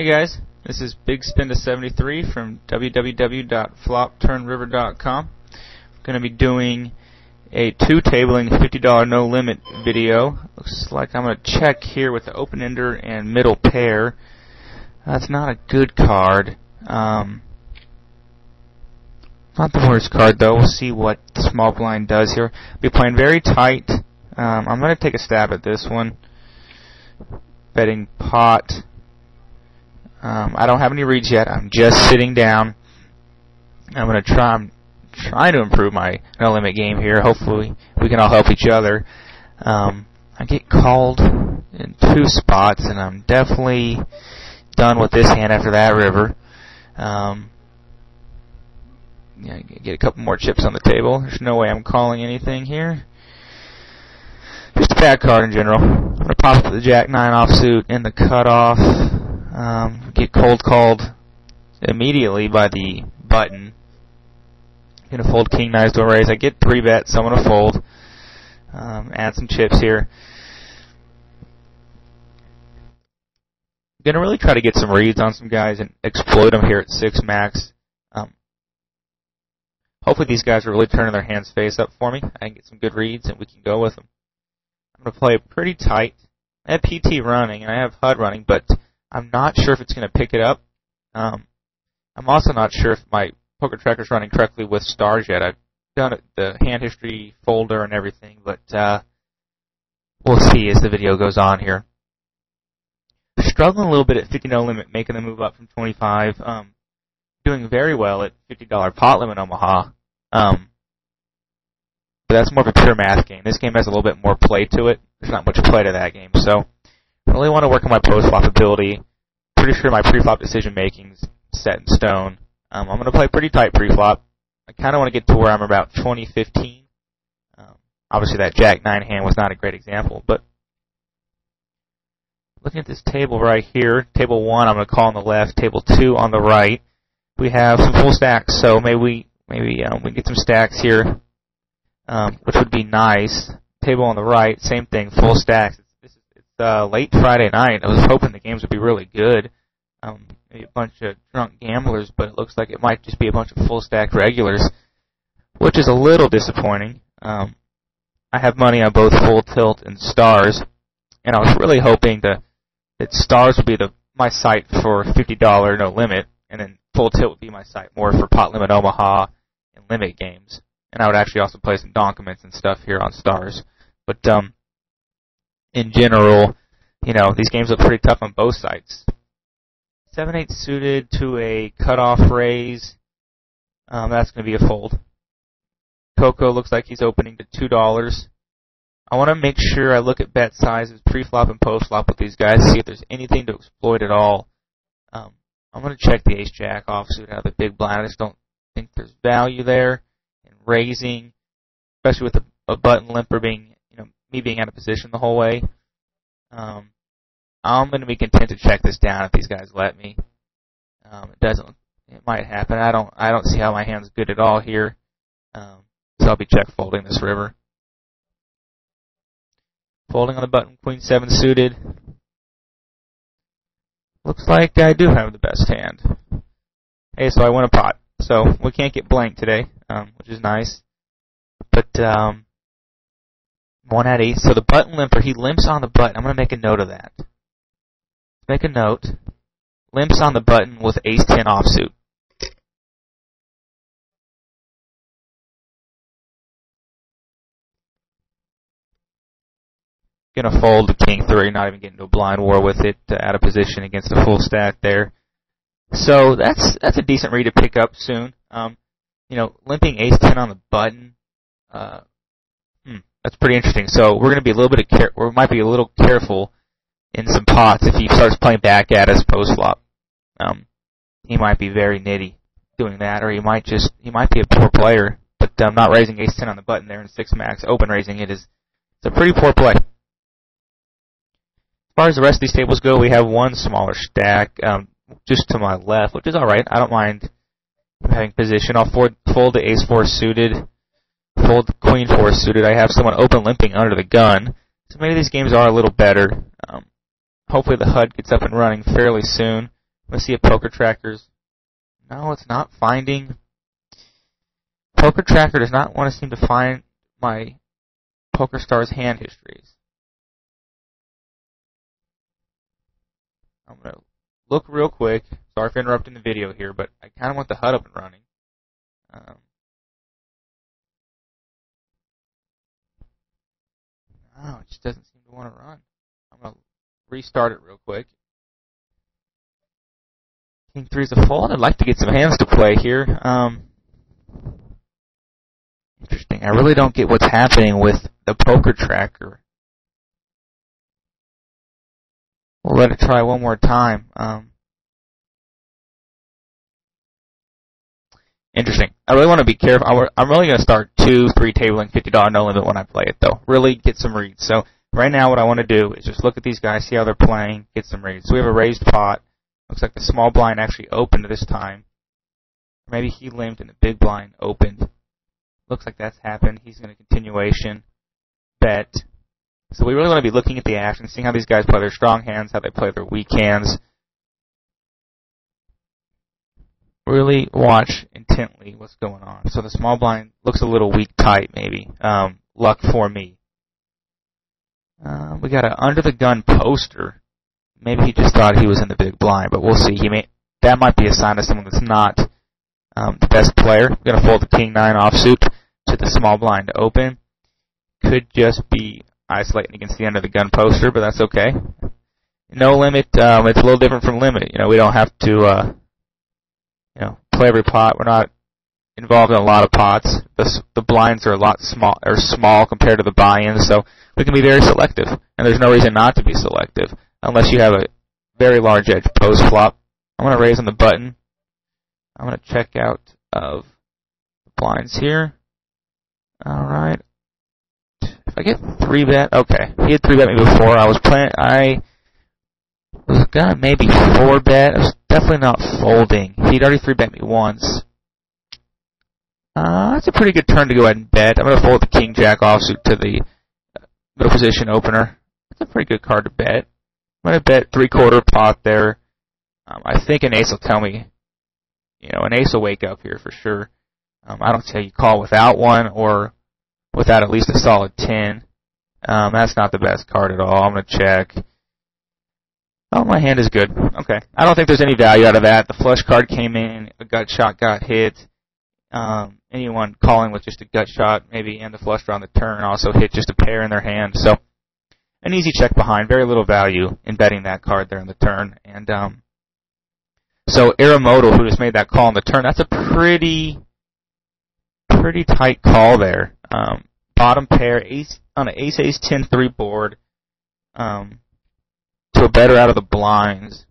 Hey guys, this is Bigspenda 73 from www.FlopTurnRiver.com. I'm going to be doing a two-tabling $50 no-limit video. Looks like I'm going to check here with the open-ender and middle pair. That's not a good card. Not the worst card though. We'll see what the small blind does here. I'll be playing very tight. I'm going to take a stab at this one. Betting pot. I don't have any reads yet. I'm just sitting down. I'm trying to improve my no-limit game here. Hopefully we can all help each other. I get called in two spots, and I'm definitely done with this hand after that river. Get a couple more chips on the table. There's no way I'm calling anything here. Just a bad card in general. I'm going to pop up the Jack 9 offsuit in the cutoff. Get cold called immediately by the button. I'm going to fold King 9 to a raise. I get 3 bets, so I'm going to fold. Add some chips here. I'm going to really try to get some reads on some guys and exploit them here at 6 max. Hopefully these guys are really turning their hands face up for me. I can get some good reads and we can go with them. I'm going to play pretty tight. I have PT running and I have HUD running, but I'm not sure if it's going to pick it up. I'm also not sure if my poker tracker is running correctly with stars yet. I've done the hand history folder and everything, but we'll see as the video goes on here. Struggling a little bit at 50 no limit, making the move up from 25. Doing very well at $50 pot limit Omaha. But that's more of a pure math game. This game has a little bit more play to it. There's not much play to that game, so I really want to work on my post-flop ability. Pretty sure my pre-flop decision-making's set in stone. I'm going to play pretty tight pre-flop. I kind of want to get to where I'm about 20-15. Obviously, that Jack 9 hand was not a great example, but looking at this table right here, table 1 I'm going to call on the left, table 2 on the right. We have some full stacks, so maybe we get some stacks here, which would be nice. Table on the right, same thing, full stacks. It's late Friday night. I was hoping the games would be really good. Maybe a bunch of drunk gamblers, but it looks like it might just be a bunch of full stack regulars, which is a little disappointing. I have money on both full tilt and stars, and I was really hoping that stars would be my site for $50 no limit, and then full tilt would be my site more for pot limit Omaha and limit games. And I would actually also play some donkements and stuff here on stars. But in general, these games look pretty tough on both sides. 7-8 suited to a cutoff raise. That's going to be a fold. Coco looks like he's opening to $2. I want to make sure I look at bet sizes pre-flop and post-flop with these guys, see if there's anything to exploit at all. I'm going to check the ace-jack offsuit out of the big blind. I just don't think there's value there in raising, especially with a button limper being, me being out of position the whole way. I'm going to be content to check this down if these guys let me. It might happen. I don't see how my hand's good at all here. So I'll be check folding this river. Folding on the button, Queen 7 suited. Looks like I do have the best hand. Hey, so I win a pot. So we can't get blank today, which is nice. But 1 at 8. So the button limper, he limps on the button. I'm going to make a note of that. Make a note. Limps on the button with ace 10 offsuit. Going to fold the King 3, not even getting into a blind war with it, out of position against a full stack there. So that's a decent read to pick up soon. Limping ace 10 on the button, that's pretty interesting. So we're going to be we might be a little careful in some pots if he starts playing back at us post flop. He might be very nitty doing that, or he might be a poor player. But not raising ace 10 on the button there in 6 max, open raising it's a pretty poor play. As far as the rest of these tables go, we have one smaller stack just to my left, which is all right. I don't mind having position. I'll fold the ace 4 suited, fold the queen 4 suited. I have someone open limping under the gun, so maybe these games are a little better. Hopefully the HUD gets up and running fairly soon. Let's see if Poker Tracker's... No, it's not finding... Poker Tracker does not want to seem to find my PokerStars hand histories. I'm going to look real quick. Sorry for interrupting the video here, but I kind of want the HUD up and running. No, it just doesn't seem to want to run. I'm going to restart it real quick. King 3's a fold. I'd like to get some hands to play here. Interesting. I really don't get what's happening with the Poker Tracker. We'll let it try one more time. Interesting. I really want to be careful. I'm really going to start 2-3 tabling $50 no limit when I play it, though. Really get some reads. So right now what I want to do is just look at these guys, see how they're playing, get some reads. So we have a raised pot. Looks like the small blind actually opened this time. Maybe he limped and the big blind opened. Looks like that's happened. He's going to continuation bet. So we really want to be looking at the action, seeing how these guys play their strong hands, how they play their weak hands. Really watch intently what's going on. So the small blind looks a little weak tight, maybe. Luck for me. We got an under the gun poster. Maybe he just thought he was in the big blind, but we'll see. That might be a sign of someone that's not the best player. We're going to fold the king 9 offsuit to the small blind to open. Could just be isolating against the under the gun poster, but that's okay. No limit. It's a little different from limit. We don't have to play every pot. We're not involved in a lot of pots. The blinds are a lot small compared to the buy-ins, so we can be very selective. And there's no reason not to be selective unless you have a very large edge post flop. I'm going to raise on the button. I'm going to check out of the blinds here. All right. If I get 3-bet, okay. He had 3-bet me before. I was going to maybe 4-bet. I was definitely not folding. He'd already 3-bet me once. That's a pretty good turn to go ahead and bet. I'm going to fold the king jack offsuit to the middle position opener. That's a pretty good card to bet. I'm going to bet 3/4 pot there. I think an ace will tell me, an ace will wake up here for sure. I don't see how you call without one or without at least a solid 10. That's not the best card at all. I'm going to check. Oh, my hand is good. Okay. I don't think there's any value out of that. The flush card came in. A gut shot got hit. Anyone calling with just a gut shot, maybe, and the flush draw on the turn also hit just a pair in their hand. So an easy check behind. Very little value in betting that card there on the turn. And so Aramoto, who just made that call on the turn, that's a pretty tight call there. Bottom pair, ace on an ace 10-3 board, to a better out of the blinds.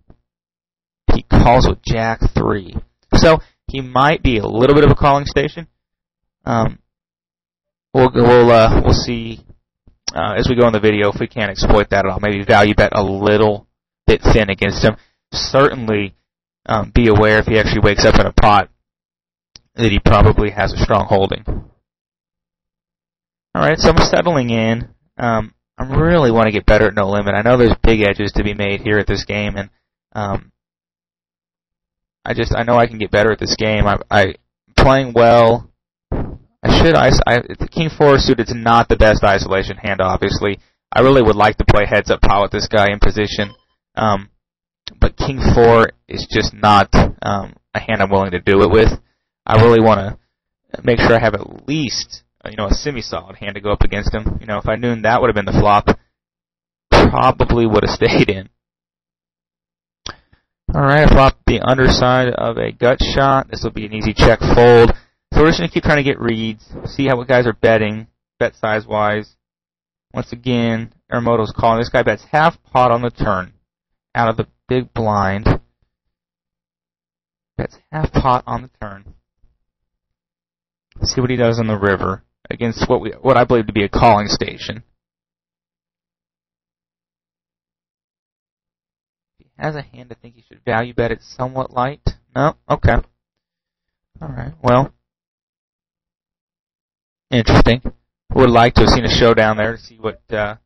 He calls with jack 3. So he might be a little bit of a calling station. We'll see as we go in the video if we can't exploit that at all. Maybe value bet a little bit thin against him. Certainly be aware if he actually wakes up in a pot that he probably has a strong holding. Alright, so I'm settling in. I really want to get better at no limit. I know there's big edges to be made here at this game, and I know I can get better at this game. I'm playing well. The king 4 suit is not the best isolation hand, obviously. I really would like to play heads up pot with this guy in position. But king 4 is just not a hand I'm willing to do it with. I really want to make sure I have at least a semi-solid hand to go up against him. If I knew that would have been the flop, probably would have stayed in. Alright, I flopped the underside of a gut shot. This will be an easy check fold. So we're just going to keep trying to get reads, see how what guys are betting, bet size-wise. Once again, Aramoto's calling. This guy bets half pot on the turn out of the big blind. Bets half pot on the turn. Let's see what he does on the river against what I believe to be a calling station. If he has a hand, I think he should value bet it somewhat light. No? Okay. Alright, well. Interesting. Would like to have seen a showdown there to see what kind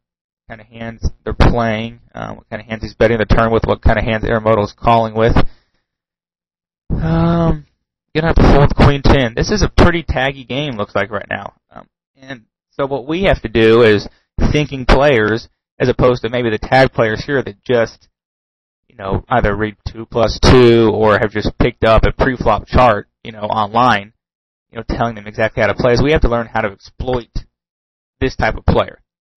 of hands they're playing, what kind of hands he's betting the turn with, what kind of hands Aramoto's calling with. Gonna have to fold Queen 10. This is a pretty taggy game, looks like right now. And so what we have to do is thinking players, as opposed to maybe the tag players here that just, either read 2+2 or have just picked up a pre-flop chart, online, telling them exactly how to play. So we have to learn how to exploit this type of player.